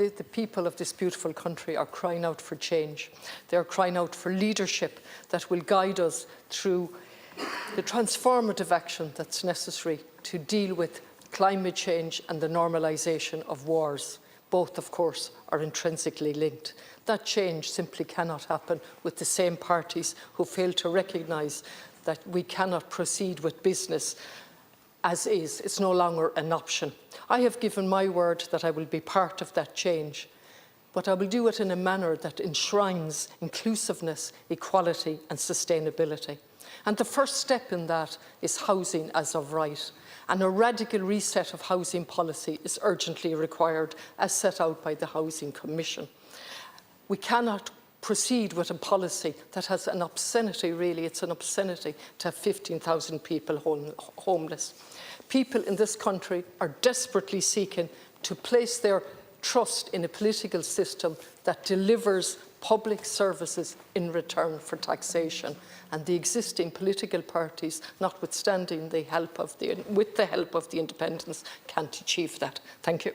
the people of this beautiful country are crying out for change. They are crying out for leadership that will guide us through the transformative action that's necessary to deal with climate change and the normalisation of wars. Both, of course, are intrinsically linked. That change simply cannot happen with the same parties who fail to recognise that we cannot proceed with business as is. It's no longer an option. I have given my word that I will be part of that change, but I will do it in a manner that enshrines inclusiveness, equality and sustainability. And the first step in that is housing as of right. And a radical reset of housing policy is urgently required, as set out by the Housing Commission. We cannot proceed with a policy that has an obscenity, really, it's an obscenity to have 15,000 people homeless. People in this country are desperately seeking to place their trust in a political system that delivers public services in return for taxation. And the existing political parties, notwithstanding with the help of the independents, can't achieve that. Thank you.